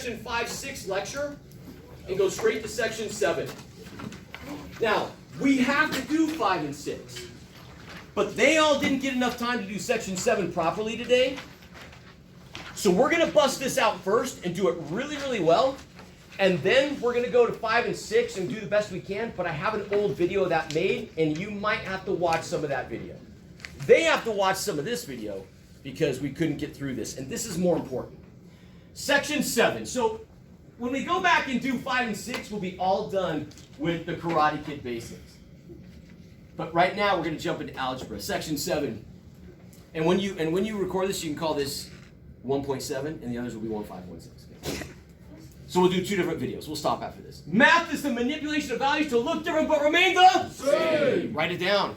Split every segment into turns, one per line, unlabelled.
section 5-6 lecture and go straight to section 7. Now, we have to do 5 and 6. But they all didn't get enough time to do section 7 properly today. So we're going to bust this out first and do it really, really well. And then we're going to go to 5 and 6 and do the best we can. But I have an old video of that made, and you might have to watch some of that video. They have to watch some of this video because we couldn't get through this. And this is more important. Section 7. So when we go back and do 5 and 6, we'll be all done with the Karate Kid basics. But right now we're going to jump into algebra. Section 7. And when you record this, you can call this 1.7, and the others will be 1.5.6. Okay? So we'll do 2 different videos. We'll stop after this. Math is the manipulation of values to look different but remain the same. Write it down.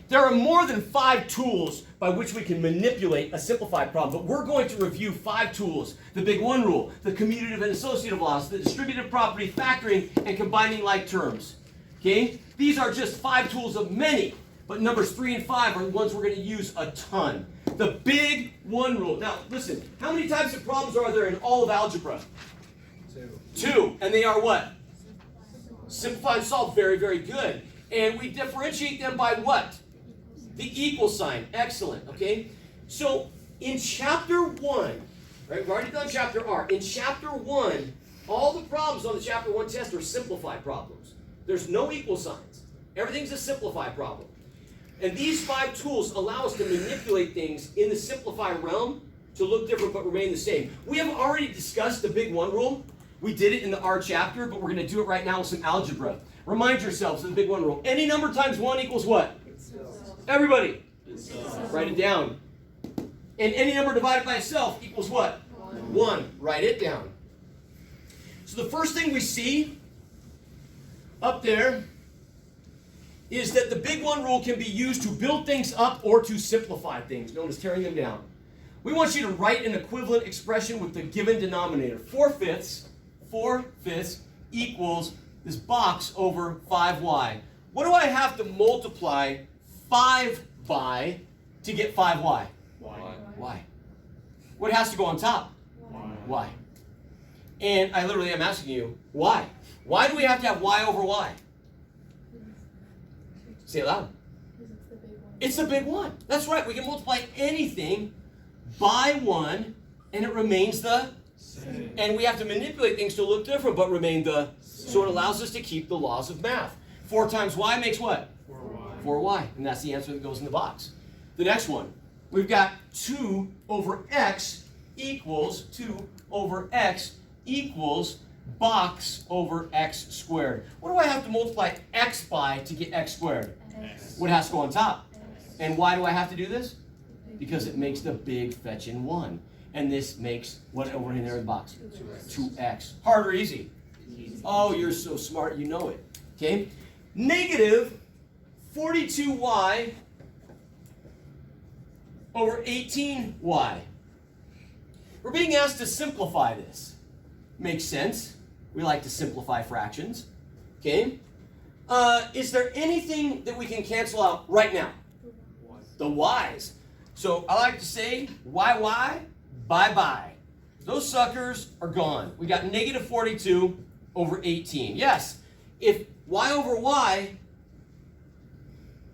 There are more than 5 tools by which we can manipulate a simplified problem, but we're going to review 5 tools. The big one rule, the commutative and associative laws, the distributive property, factoring, and combining like terms. Okay? These are just 5 tools of many, but numbers 3 and 5 are the ones we're going to use a ton. The big one rule. Now, listen, how many types of problems are there in all of algebra? 2. And they are what? Simplify and solve. Very, very good. And we differentiate them by what? The equal sign. Excellent. Okay? So, in chapter 1, right, we've already done chapter R. In chapter 1, all the problems on the chapter 1 test are simplified problems. There's no equal signs. Everything's a simplified problem. And these 5 tools allow us to manipulate things in the simplified realm to look different but remain the same. We have already discussed the big one rule. We did it in the R chapter, but we're going to do it right now with some algebra. Remind yourselves of the big one rule. Any number times 1 equals what? Everybody. Write it down. And any number divided by itself equals what? 1. Write it down. So the first thing we see up there is that the big one rule can be used to build things up or to simplify things, known as tearing them down. We want you to write an equivalent expression with the given denominator. 4/5 equals this box over 5y. What do I have to multiply 5 by to get 5y? Y. What has to go on top? Y. And I literally am asking you, why? Why do we have to have y over y? Say it loud. It's the big one. That's right. We can multiply anything by 1, and it remains the same. And we have to manipulate things to look different, but remain the same. So it allows us to keep the laws of math. 4 times y makes what? 4y. And that's the answer that goes in the box. The next one. We've got 2 over x equals box over x squared. What do I have to multiply x by to get x squared? X. What has to go on top? X. And why do I have to do this? Because it makes the big fetching 1. And this makes what over in there in the box? 2x. Hard or easy? Easy. Oh, you're so smart, you know it. Okay? Negative 42y over 18y. We're being asked to simplify this. Makes sense. We like to simplify fractions. Okay? Is there anything that we can cancel out right now? The y's. So I like to say y, bye-bye. Those suckers are gone. We got negative 42 over 18. Yes, if y over y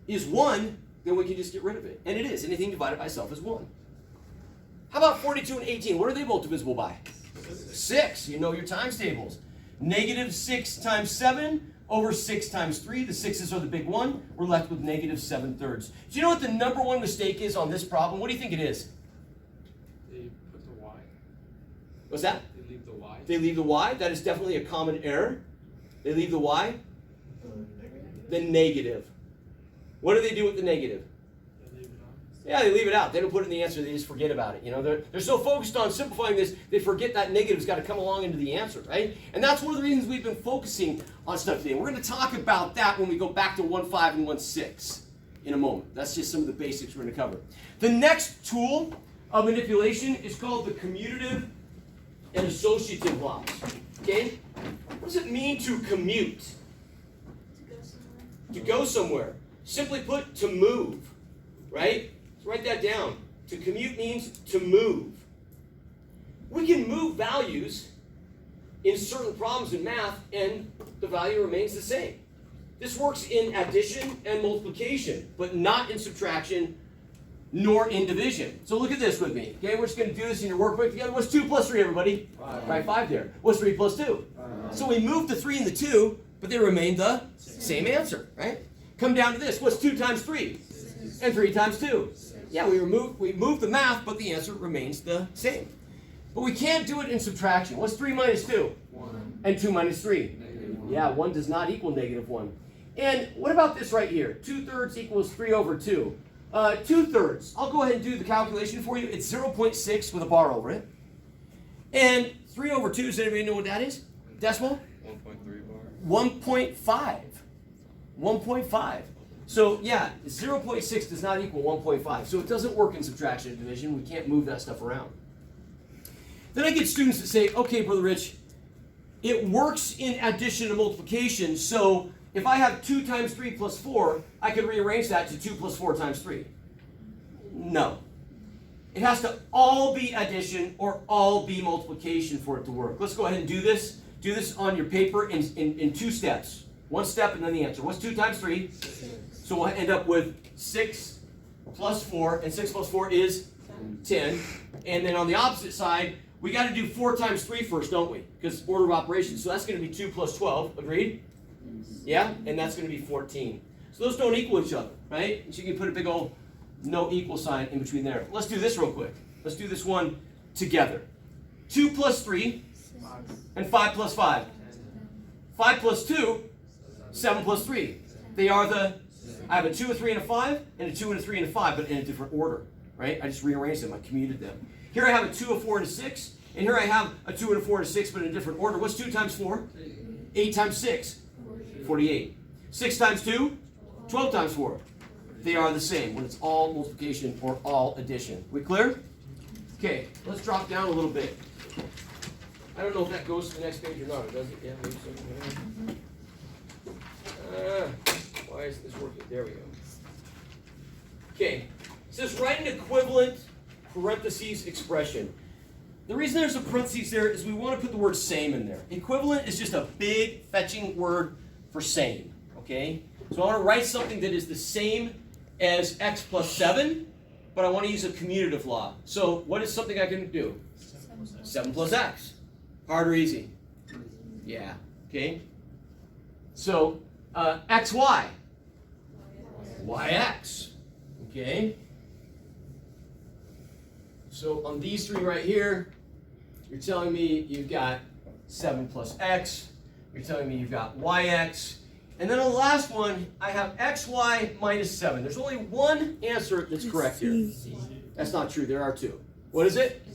is 1, then we can just get rid of it. And it is. Anything divided by itself is 1. How about 42 and 18? What are they both divisible by? 6. You know your times tables. Negative 6 times 7 over 6 times 3. The 6's are the big one. We're left with negative 7/3. Do you know what the number one mistake is on this problem? What do you think it is?
They put the y.
What's that?
They leave the y.
They leave the y. That is definitely a common error. They leave the y. The negative. What do they do with the negative? Yeah, they leave it out. They don't put it in the answer. They just forget about it. You know, they're so focused on simplifying this, they forget that negative's got to come along into the answer, right? And that's one of the reasons we've been focusing on stuff today. We're going to talk about that when we go back to 1.5 and 1.6 in a moment. That's just some of the basics we're going to cover. The next tool of manipulation is called the commutative and associative laws. Okay? What does it mean to commute? To go somewhere. Simply put, to move, right? So write that down. To commute means to move. We can move values in certain problems in math and the value remains the same. This works in addition and multiplication, but not in subtraction nor in division. So look at this with me. Okay, we're just going to do this in your workbook together. What's 2 plus 3, everybody? 5. Right, 5 there. What's 3 plus 2?
5.
So we moved the 3 and the 2, but they remain the same answer, right? Come down to this. What's 2 times 3?
6.
And 3 times 2? Yeah, we moved the math, but the answer remains the same. But we can't do it in subtraction. What's 3 minus 2?
1.
And 2 minus 3?
-1.
Yeah, 1 does not equal -1. And what about this right here? 2/3 equals 3 over 2. 2/3. I'll go ahead and do the calculation for you. It's 0.6 with a bar over it. And 3 over 2, does anybody know what that is? Decimal?
1.3 bar.
1.5. 1.5. So yeah, 0.6 does not equal 1.5. So it doesn't work in subtraction and division. We can't move that stuff around. Then I get students that say, okay, Brother Rich, it works in addition and multiplication, so if I have 2 times 3 plus 4, I can rearrange that to 2 plus 4 times 3. No. It has to all be addition or all be multiplication for it to work. Let's go ahead and do this. Do this on your paper in 2 steps. 1 step and then the answer. What's 2 times 3?
6.
So we'll end up with 6 plus 4, and 6 plus 4 is 10. And then on the opposite side, we got to do 4 times 3 first, don't we? Because order of operations. So that's going to be 2 plus 12. Agreed? Yeah? And that's going to be 14. So those don't equal each other, right? So you can put a big old no equal sign in between there. Let's do this real quick. Let's do this one together. 2 plus 3 and 5 plus 5. 5 plus 2, 7 plus 3. They are the, I have a 2, a 3, and a 5, and a 2, and a 3, and a 5, but in a different order, right? I just rearranged them. I commuted them. Here I have a 2, a 4, and a 6, and here I have a 2, and a 4, and a 6, but in a different order. What's 2 times 4? 8 times 6? 48. 6 times 2? 12 times 4. They are the same when it's all multiplication or all addition. We clear? Okay, let's drop down a little bit. I don't know if that goes to the next page or not. Does it? Yeah, maybe so. Why isn't this working? There we go. Okay, it says write an equivalent parentheses expression. The reason there's a parentheses there is we want to put the word same in there. Equivalent is just a big fetching word for same, okay? So I want to write something that is the same as x plus 7, but I want to use a commutative law. So what is something I can do? 7 plus x. Hard or easy? Yeah, okay? So xy. yx, okay? So on these 3 right here, you're telling me you've got 7 plus x. You're telling me you've got yx. And then on the last one, I have xy minus 7. There's only one answer that's correct here. That's not true. There are 2. What is it?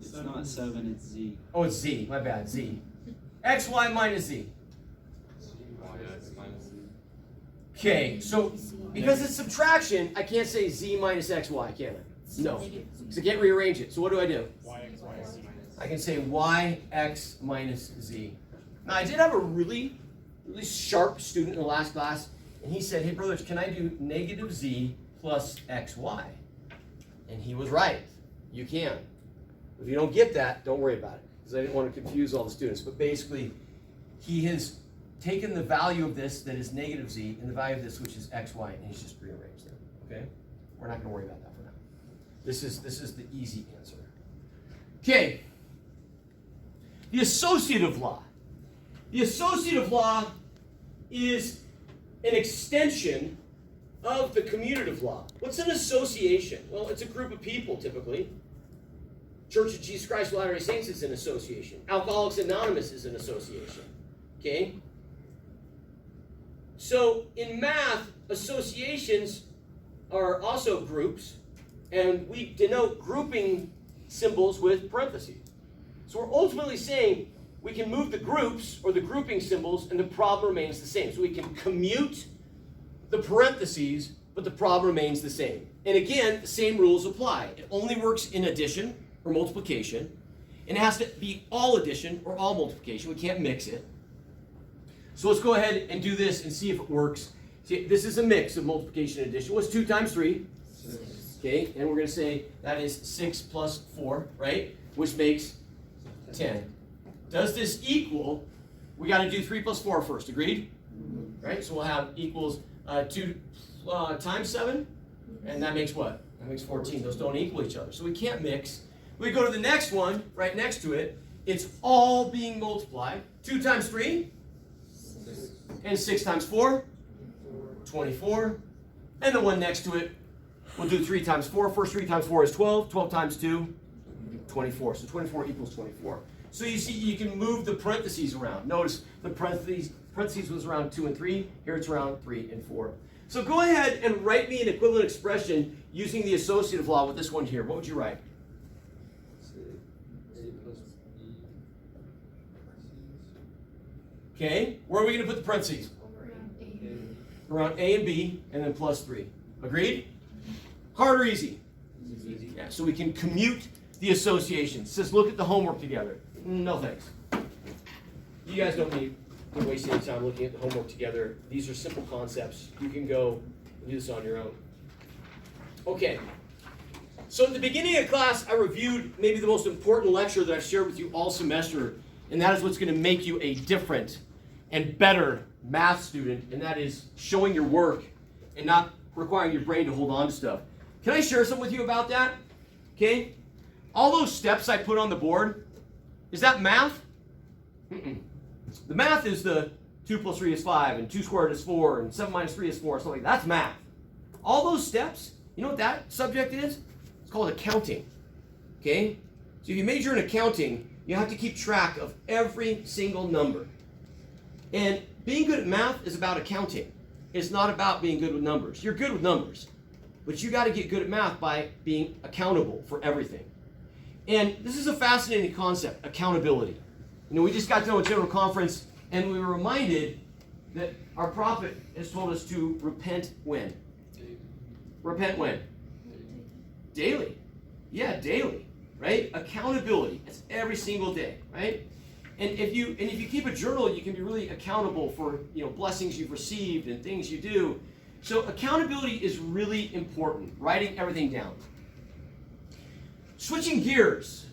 It's not 7, it's z.
Oh, it's z. My bad. Z. xy minus z.
Yx minus z.
Okay, so because it's subtraction, I can't say z minus xy, can I? No. Because I can't rearrange it. So what do? I can say yx minus z. Now, I did have a really sharp student in the last class, and he said, hey, brothers, can I do negative z plus xy? And he was right. You can. If you don't get that, don't worry about it, because I didn't want to confuse all the students. But basically, he has taken the value of this that is negative z and the value of this, which is xy, and he's just rearranged them. Okay? We're not going to worry about that for now. This is the easy answer. Okay. The associative law. The associative law is an extension of the commutative law. What's an association? Well, it's a group of people, typically. Church of Jesus Christ of Latter-day Saints is an association. Alcoholics Anonymous is an association. Okay? So, in math, associations are also groups, and we denote grouping symbols with parentheses. So we're ultimately saying we can move the groups or the grouping symbols and the problem remains the same. So we can commute the parentheses, but the problem remains the same. And again, the same rules apply. It only works in addition or multiplication, and it has to be all addition or all multiplication. We can't mix it. So let's go ahead and do this and see if it works. See, this is a mix of multiplication and addition. What's 2 times 3?
6.
Okay, and we're going to say that is 6 plus 4, right? which makes 10. Does this equal, we got to do 3 plus 4 first, agreed? Right, so we'll have equals 2 times 7, and that makes what? That makes 14. Those don't equal each other, so we can't mix. We go to the next one, right next to it, it's all being multiplied. 2 times 3, and 6 times 4, 24. And the one next to it, we'll do 3 times 4. First 3 times 4 is 12. 12 times 2, 24. So 24 equals 24. So you see, you can move the parentheses around. Notice the parentheses was around 2 and 3. Here it's around 3 and 4. So go ahead and write me an equivalent expression using the associative law with this one here. What would you write? Okay, where are we going to put the parentheses? Around A and B, and then plus 3. Agreed? Hard or easy?
Easy.
Yeah, so we can commute the associations. It says look at the homework together. No thanks. You guys don't need to waste any time looking at the homework together. These are simple concepts. You can go and do this on your own. Okay. So at the beginning of class, I reviewed maybe the most important lecture that I've shared with you all semester, and that is what's going to make you a different and better math student, and that is showing your work and not requiring your brain to hold on to stuff. Can I share something with you about that? Okay? All those steps I put on the board, is that math? Mm-mm. The math is the 2 plus 3 is 5, and 2 squared is 4, and 7 minus 3 is 4, something like that. That's math. All those steps, you know what that subject is? It's called accounting. Okay? So if you major in accounting, you have to keep track of every single number. And being good at math is about accounting. It's not about being good with numbers. You're good with numbers, but you got to get good at math by being accountable for everything. And this is a fascinating concept, accountability. You know, we just got to know a general conference, and we were reminded that our prophet has told us to repent when? Repent when? Daily. Yeah, daily, right? Accountability. It's every single day, right? And if you keep a journal, you can be really accountable for, you know, blessings you've received and things you do. So accountability is really important, writing everything down. Switching gears,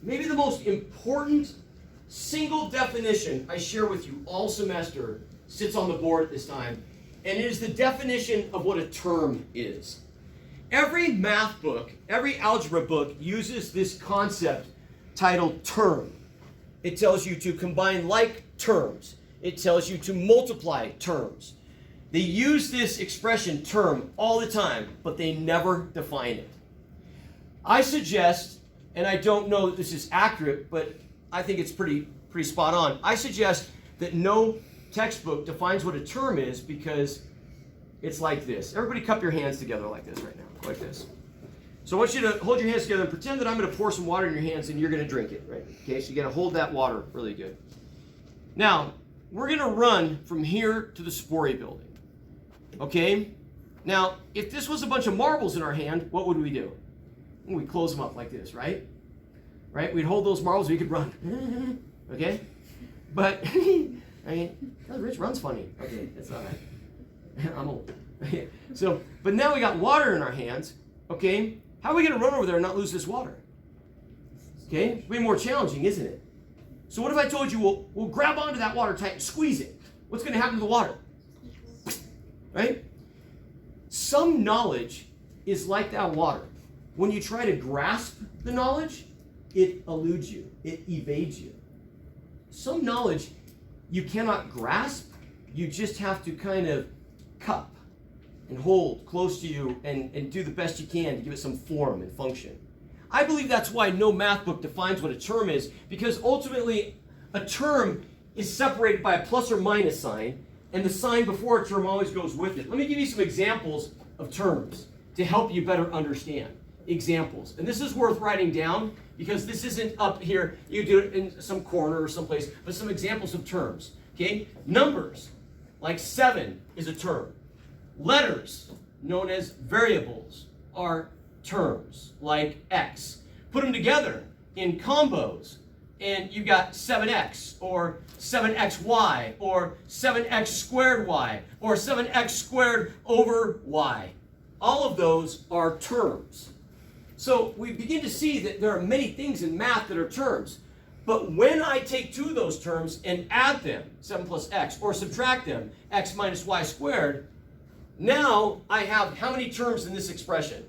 maybe the most important single definition I share with you all semester sits on the board this time, and it is the definition of what a term is. Every math book, every algebra book uses this concept titled term. It tells you to combine like terms. It tells you to multiply terms. They use this expression term all the time, but they never define it. I suggest, and I don't know that this is accurate, but I think it's pretty spot on. I suggest that no textbook defines what a term is because it's like this. Everybody cup your hands together like this right now, like this. So I want you to hold your hands together and pretend that I'm going to pour some water in your hands and you're going to drink it, right? Okay, so you got to hold that water really good. Now, we're going to run from here to the Spori building. Okay? Now, if this was a bunch of marbles in our hand, what would we do? We'd close them up like this, right? Right? We'd hold those marbles, we could run. Okay? But, I mean, Rich runs funny. Okay, that's not right. I'm old. So, but now we got water in our hands, okay? How are we going to run over there and not lose this water? Okay? Way more challenging, isn't it? So what if I told you we'll grab onto that water tight and squeeze it? What's going to happen to the water? Right? Some knowledge is like that water. When you try to grasp the knowledge, it eludes you. It evades you. Some knowledge you cannot grasp. You just have to kind of cup and hold close to you and do the best you can to give it some form and function. I believe that's why no math book defines what a term is, because ultimately a term is separated by a plus or minus sign, and the sign before a term always goes with it. Let me give you some examples of terms to help you better understand. Examples. And this is worth writing down because this isn't up here. You do it in some corner or someplace, but some examples of terms. Okay? Numbers, like 7 is a term. Letters, known as variables, are terms, like x. Put them together in combos, and you got 7x, or 7xy, or 7x squared y, or 7x squared over y. All of those are terms. So we begin to see that there are many things in math that are terms. But when I take two of those terms and add them, 7 plus x, or subtract them, x minus y squared, now I have how many terms in this expression?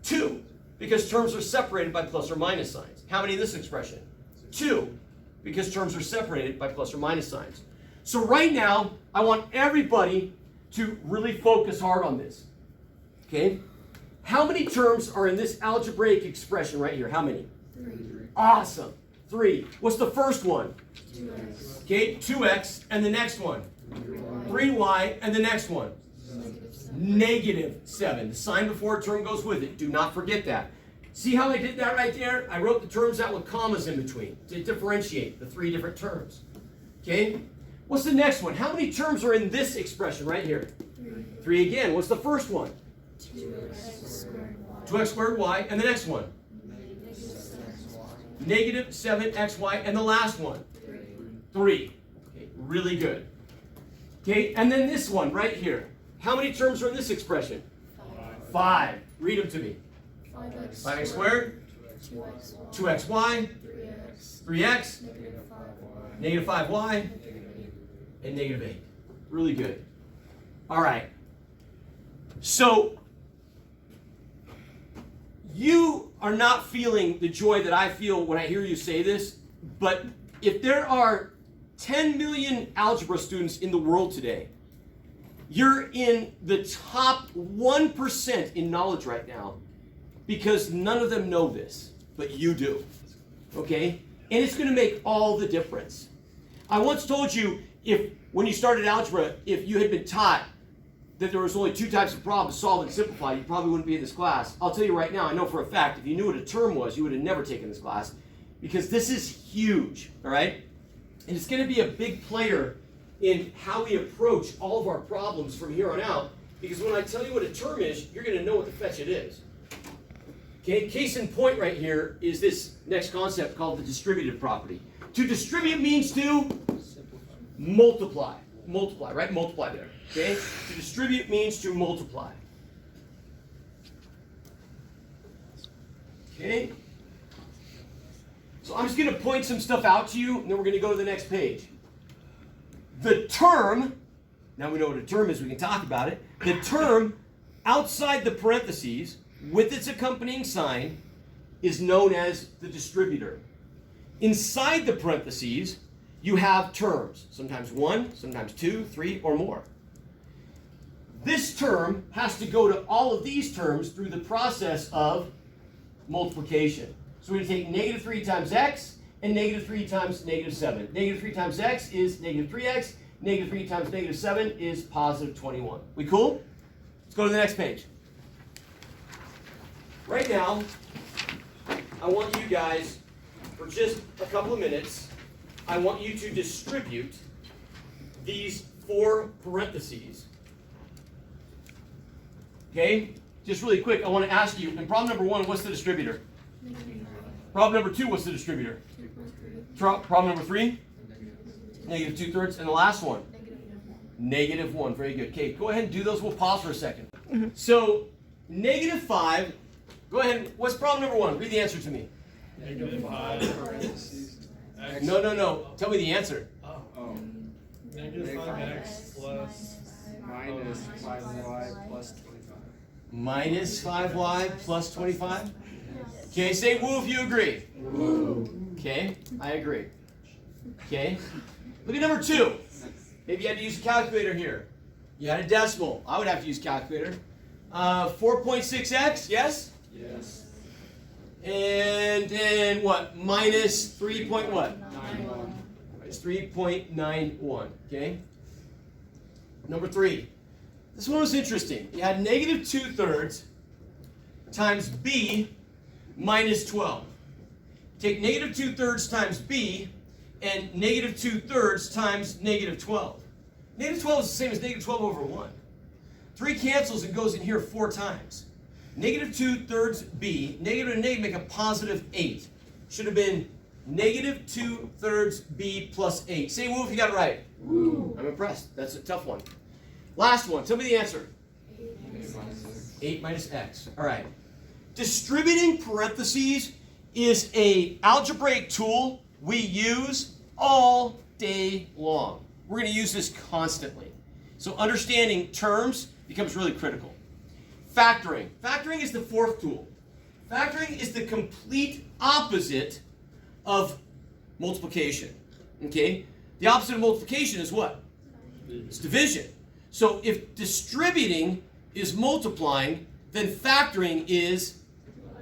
2, because terms are separated by plus or minus signs. How many in this expression? 2, because terms are separated by plus or minus signs. So right now, I want everybody to really focus hard on this. Okay? How many terms are in this algebraic expression right here? How many?
3.
Awesome. 3. What's the first one?
2x.
Okay, 2x, and the next one? 3y, and the next one? -7. The sign before a term goes with it. Do not forget that. See how I did that right there? I wrote the terms out with commas in between to differentiate the 3 different terms. Okay? What's the next one? How many terms are in this expression right here? 3 again. What's the first one?
2x squared y.
2x squared y, and the next one? -7xy, and the last one? 3. Okay, really good. Okay, and then this one right here. How many terms are in this expression? 5. Read them to me. 5x squared, 2xy, 3x, -5y, and -8. Really good. All right. So, you are not feeling the joy that I feel when I hear you say this, but if there are 10 million algebra students in the world today, you're in the top 1% in knowledge right now because none of them know this, but you do. Okay? And it's going to make all the difference. I once told you, when you started algebra, if you had been taught that there was only 2 types of problems, solve and simplify, you probably wouldn't be in this class. I'll tell you right now, I know for a fact, if you knew what a term was, you would have never taken this class, because this is huge, all right? And it's going to be a big player in how we approach all of our problems from here on out, because when I tell you what a term is, you're going to know what the fetch it is. Okay, case in point right here is this next concept called the distributive property. To distribute means to multiply. Multiply, right? Multiply there. Okay? To distribute means to multiply. Okay? So I'm just going to point some stuff out to you, and then we're going to go to the next page. The term, now we know what a term is, we can talk about it. The term outside the parentheses with its accompanying sign is known as the distributor. Inside the parentheses, you have terms, sometimes 1, sometimes 2, 3, or more. This term has to go to all of these terms through the process of multiplication. So we're going to take -3 times x and -3 times -7. -3 times x is -3x, -3 times -7 is +21. We cool? Let's go to the next page. Right now, I want you guys, for just a couple of minutes, I want you to distribute these 4 parentheses. Okay? Just really quick, I want to ask you, in problem number 1, what's the distributor? Problem number 2, what's the distributor? Problem number 3? -2/3. And the last one? -1. Very good. Okay, go ahead and do those. We'll pause for a second. So, -5, go ahead. What's problem number 1? Read the answer to me.
-5
No. Tell me the answer.
-5x plus
-5y plus 25.
-5y plus 25? Okay, say woo if you agree.
Woo.
Okay, I agree. Okay, look at number 2. Maybe you had to use a calculator here. You had a decimal. I would have to use a calculator. 4.6x, yes?
Yes.
And then what? Minus 3 point what?
9.
Minus 3.91, okay? Number 3. This one was interesting. You had -2/3 times b minus 12. Take -2/3 times b and -2/3 times -12. -12 is the same as -12 over 1. 3 cancels and goes in here 4 times. -2/3 b, negative and negative make a +8. Should have been -2/3 b plus 8. Say woo if you got it right.
Woo.
I'm impressed. That's a tough one. Last one. Tell me the answer. 8 minus x. All right. Distributing parentheses is a algebraic tool we use all day long. We're going to use this constantly. So understanding terms becomes really critical. Factoring. Factoring is the fourth tool. Factoring is the complete opposite of multiplication. Okay? The opposite of multiplication is what? It's division. So if distributing is multiplying, then factoring is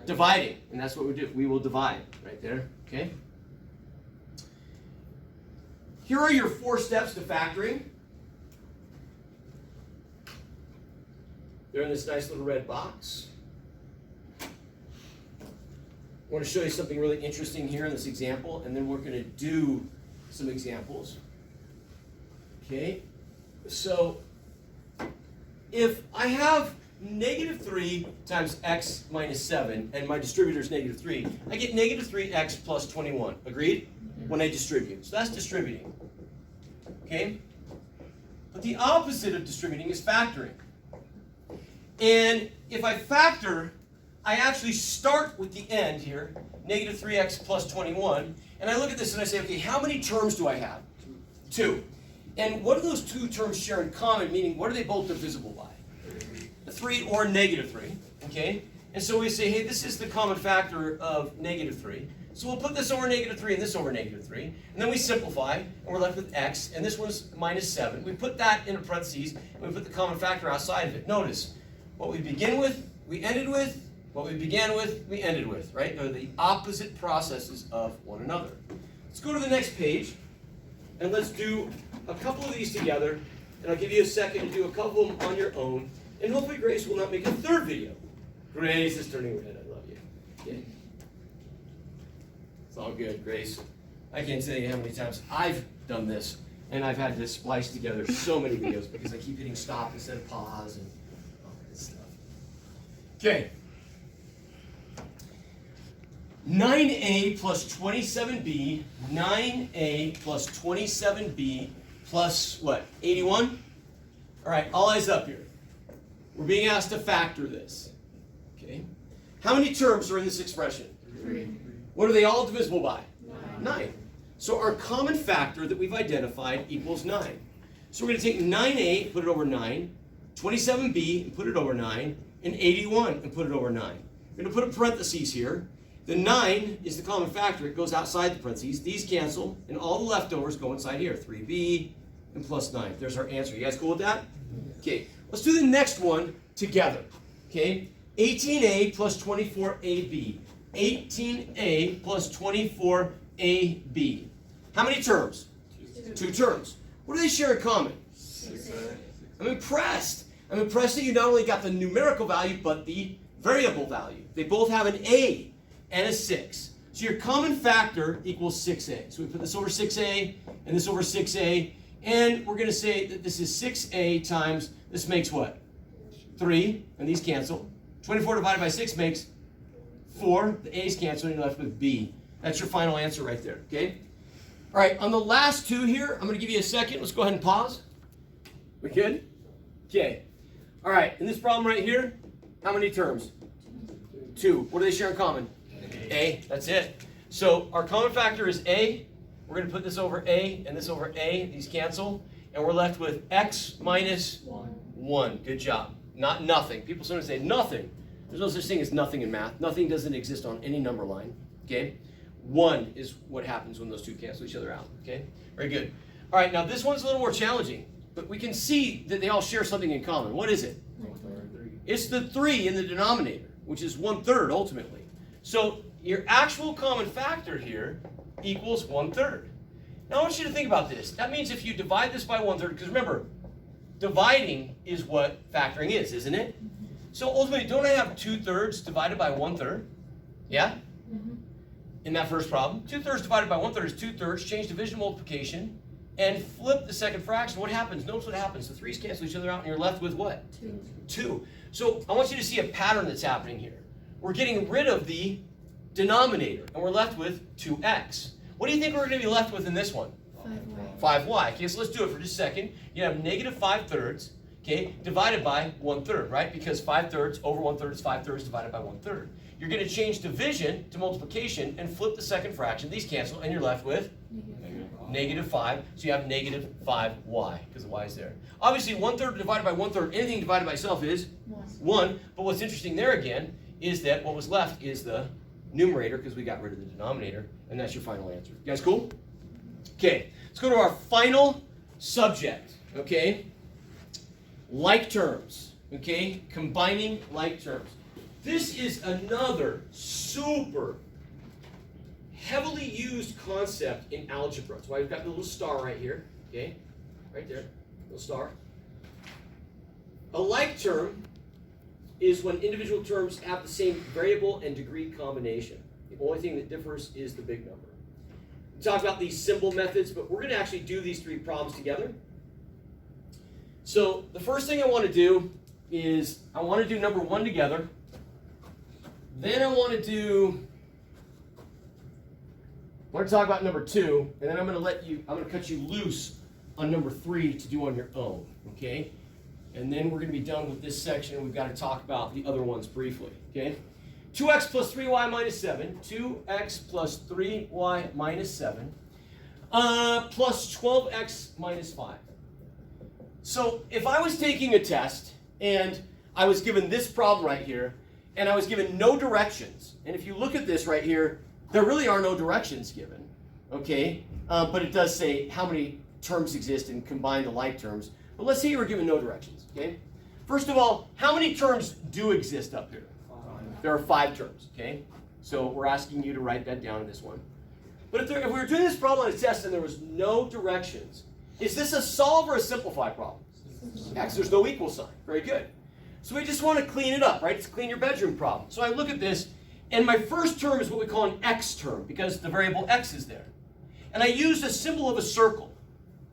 dividing. And that's what we do. We will divide right there. Okay? Here are your 4 steps to factoring. They're in this nice little red box. I want to show you something really interesting here in this example, and then we're going to do some examples. Okay? So, if I have -3 times x minus 7, and my distributor is -3, I get -3x plus 21. Agreed? When I distribute. So that's distributing. Okay? But the opposite of distributing is factoring. And if I factor, I actually start with the end here, -3x plus 21, and I look at this and I say, okay, how many terms do I have? 2. And what do those 2 terms share in common, meaning what are they both divisible by? 3 or -3, okay? And so we say, hey, this is the common factor of -3. So we'll put this over -3 and this over -3. And then we simplify, and we're left with x, and this one's -7. We put that in parentheses, and we put the common factor outside of it. Notice, what we begin with, we ended with. What we began with, we ended with, right? They're the opposite processes of one another. Let's go to the next page, and let's do a couple of these together, and I'll give you a second to do a couple of them on your own, and hopefully Grace will not make a 3rd video. Grace is turning red, I love you. Okay. It's all good, Grace. I can't tell you how many times I've done this, and I've had to splice together so many videos because I keep hitting stop instead of pause and all that stuff. Okay. 9a plus 27b, 9a plus 27b plus what? 81? All right, all eyes up here. We're being asked to factor this. Okay. How many terms are in this expression?
3.
What are they all divisible by?
9.
9. So our common factor that we've identified equals 9. So we're going to take 9a, put it over 9, 27b, and put it over 9, and 81, and put it over 9. We're going to put a parentheses here. The 9 is the common factor. It goes outside the parentheses. These cancel, and all the leftovers go inside here. 3b and plus 9. There's our answer. You guys cool with that? Okay. Let's do the next one together. Okay. 18a plus 24ab. 18a plus 24ab. How many terms? 2 terms. What do they share in common?
6a.
I'm impressed. I'm impressed that you not only got the numerical value, but the variable value. They both have an a and a 6. So your common factor equals 6a. So we put this over 6a and this over 6a. And we're going to say that this is 6a times, this makes what? 3, and these cancel. 24 divided by 6 makes 4. The a's cancel, and you're left with b. That's your final answer right there, okay? All right, on the last 2 here, I'm going to give you a second. Let's go ahead and pause. We good? Okay. All right, in this problem right here, how many terms? 2. What do they share in common? A. That's it. So our common factor is a. We're going to put this over a and this over a. These cancel. And we're left with x minus 1. Good job. Not nothing. People sometimes say nothing. There's no such thing as nothing in math. Nothing doesn't exist on any number line. Okay? 1 is what happens when those 2 cancel each other out. Okay? Very good. All right, now this one's a little more challenging. But we can see that they all share something in common. What is it? It's the 3 in the denominator, which is 1/3 ultimately. So your actual common factor here equals 1/3. Now I want you to think about this. That means if you divide this by 1/3, because remember, dividing is what factoring is, isn't it? So ultimately, don't I have 2/3 divided by 1/3? Yeah? In that first problem, 2/3 divided by 1/3 is 2/3. Change division multiplication and flip the second fraction. What happens? Notice what happens. The 3's cancel each other out, and you're left with what? 2. So I want you to see a pattern that's happening here. We're getting rid of the denominator, and we're left with 2x. What do you think we're going to be left with in this one?
5y.
5y. Okay, so let's do it for just a second. You have -5/3, okay, divided by 1/3, right? Because 5/3 over 1/3 is 5/3 divided by 1/3. you're going to change division to multiplication and flip the second fraction. These cancel, and you're left with negative 5. So you have negative 5y, because the y is there. Obviously, 1/3 divided by 1/3, anything divided by itself is 1. But what's interesting there again is that what was left is the numerator, because we got rid of the denominator, and that's your final answer. You guys cool? Okay, let's go to our final subject, okay? Like terms, okay? Combining like terms. This is another super heavily used concept in algebra. That's why we've got the little star right here, okay? Right there, little star. A like term is when individual terms have the same variable and degree combination. The only thing that differs is the big number. We talk about these symbol methods, but we're going to actually do these 3 problems together. So the first thing I want to do is I want to do number 1 together. Then I want to talk about number 2, and then I'm going to cut you loose on number 3 to do on your own, okay? And then we're going to be done with this section, and we've got to talk about the other ones briefly, okay? 2x plus 3y minus 7, 2x plus 3y minus 7, plus 12x minus 5. So if I was taking a test, and I was given this problem right here, and I was given no directions, and if you look at this right here, there really are no directions given, okay? But it does say how many terms exist and combine the like terms. But let's say you were given no directions, okay? First of all, how many terms do exist up here? 5. There are 5 terms, okay? So we're asking you to write that down in this one. But if we were doing this problem on a test and there was no directions, is this a solve or a simplify problem? Yeah, because there's no equal sign. Very good. So we just want to clean it up, right? It's clean your bedroom problem. So I look at this, and my first term is what we call an x term, because the variable x is there. And I used a symbol of a circle.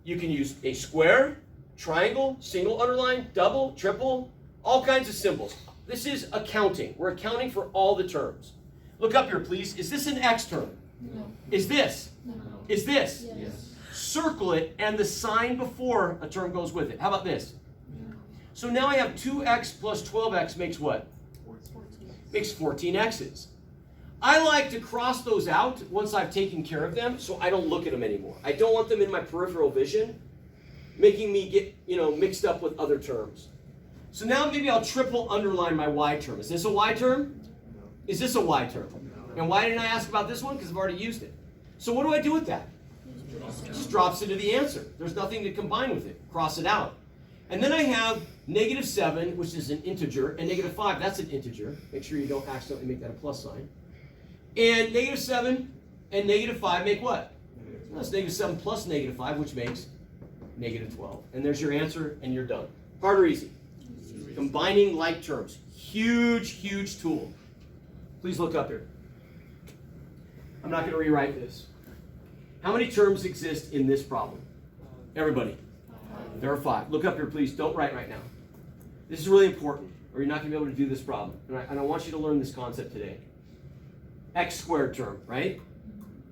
You can use a square, triangle, single underline, double, triple, all kinds of symbols. This is accounting. We're accounting for all the terms. Look up here, please. Is this an x term?
No.
Is this?
No.
Is this?
Yes.
Circle it, and the sign before a term goes with it. How about this?
No.
So now I have 2x plus 12x makes what?
14.
Makes 14x's. I like to cross those out once I've taken care of them, so I don't look at them anymore. I don't want them in my peripheral vision, making me get, mixed up with other terms. So now maybe I'll triple underline my y term. Is this a y term?
No.
Is this a y term?
No.
And why didn't I ask about this one? Because I've already used it. So what do I do with that? It just drops into the answer. There's nothing to combine with it. Cross it out. And then I have negative 7, which is an integer, and negative 5, that's an integer. Make sure you don't accidentally make that a plus sign. And negative 7 and negative 5 make what? That's negative 7 plus negative 5, which makes negative 12. And there's your answer, and you're done. Hard or easy? Combining like terms. Huge, huge tool. Please look up here. I'm not going to rewrite this. How many terms exist in this problem? Everybody. There are 5. Look up here, please. Don't write right now. This is really important, or you're not going to be able to do this problem. And I want you to learn this concept today. X squared term, right?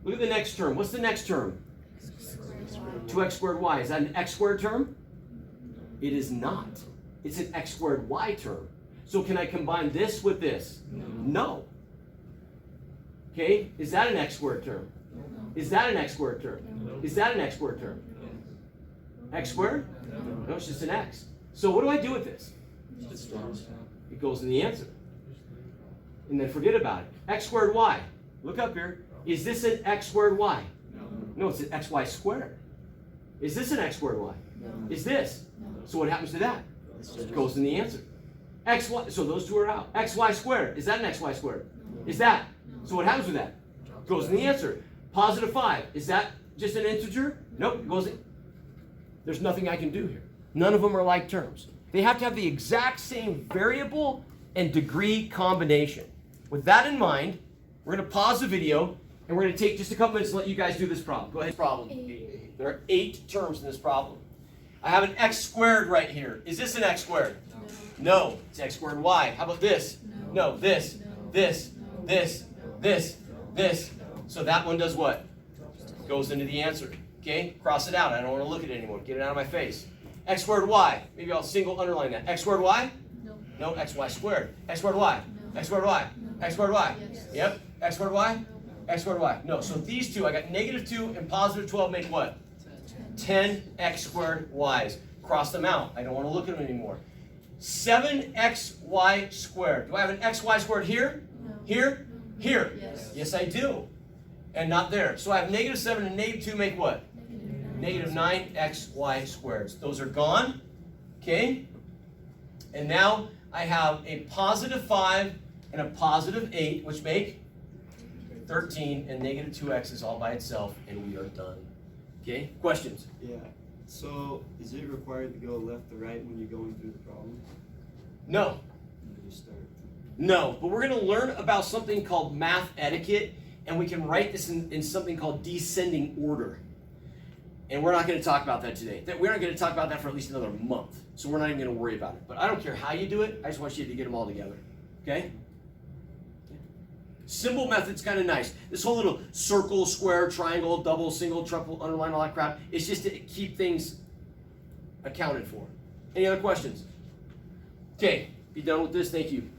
Look at the next term. What's the next term? 2x squared y. Is that an x squared term? It is not. It's an x squared y term. So can I combine this with this? No. Okay, is that an x squared term? Is that an x squared term? Is that an x squared term? X squared? No, it's just an x. So what do I do with this? It goes in the answer. And then forget about it. X squared y. Look up here. Is this an x squared y? No, it's an xy squared. Is this an x squared y? Is this? So what happens to that? It goes in the answer. XY, so those two are out. XY squared. Is that an XY squared? Is that? So what happens with that? It goes in the answer. Positive 5. Is that just an integer? Nope. It goes in. There's nothing I can do here. None of them are like terms. They have to have the exact same variable and degree combination. With that in mind, we're going to pause the video and we're going to take just a couple minutes to let you guys do this problem. Go ahead. Problem. There are 8 terms in this problem. I have an x squared right here. Is this an x squared? No. It's x squared y. How about this? No. This. This. This. This. This. So that one does what? Goes into the answer. Okay? Cross it out. I don't want to look at it anymore. Get it out of my face. X squared y. Maybe I'll single underline that. X squared y? No. Xy squared. X squared y. X squared y. X squared y.
Yes.
Yep. X squared y. X squared y. No. So these two, I got negative 2 and positive 12 make what? 10x squared y's. Cross them out. I don't want to look at them anymore. 7xy squared. Do I have an xy squared here?
No.
Here? Here?
Yes.
Yes, I do. And not there. So I have negative 7 and negative 2 make what? Negative 9xy squared. Those are gone. Okay? And now I have a positive 5 and a positive 8, which make 13, and negative 2x is all by itself, and we are done. Okay? Questions?
Yeah. So is it required to go left to right when you're going through the problem?
No.
You just start.
No. But we're going to learn about something called math etiquette, and we can write this in something called descending order. And we're not going to talk about that today. We're not going to talk about that for at least another month. So we're not even going to worry about it. But I don't care how you do it. I just want you to get them all together. Okay? Symbol method's kind of nice. This whole little circle, square, triangle, double, single, triple, underline, all that crap, it's just to keep things accounted for. Any other questions? Okay, be done with this. Thank you.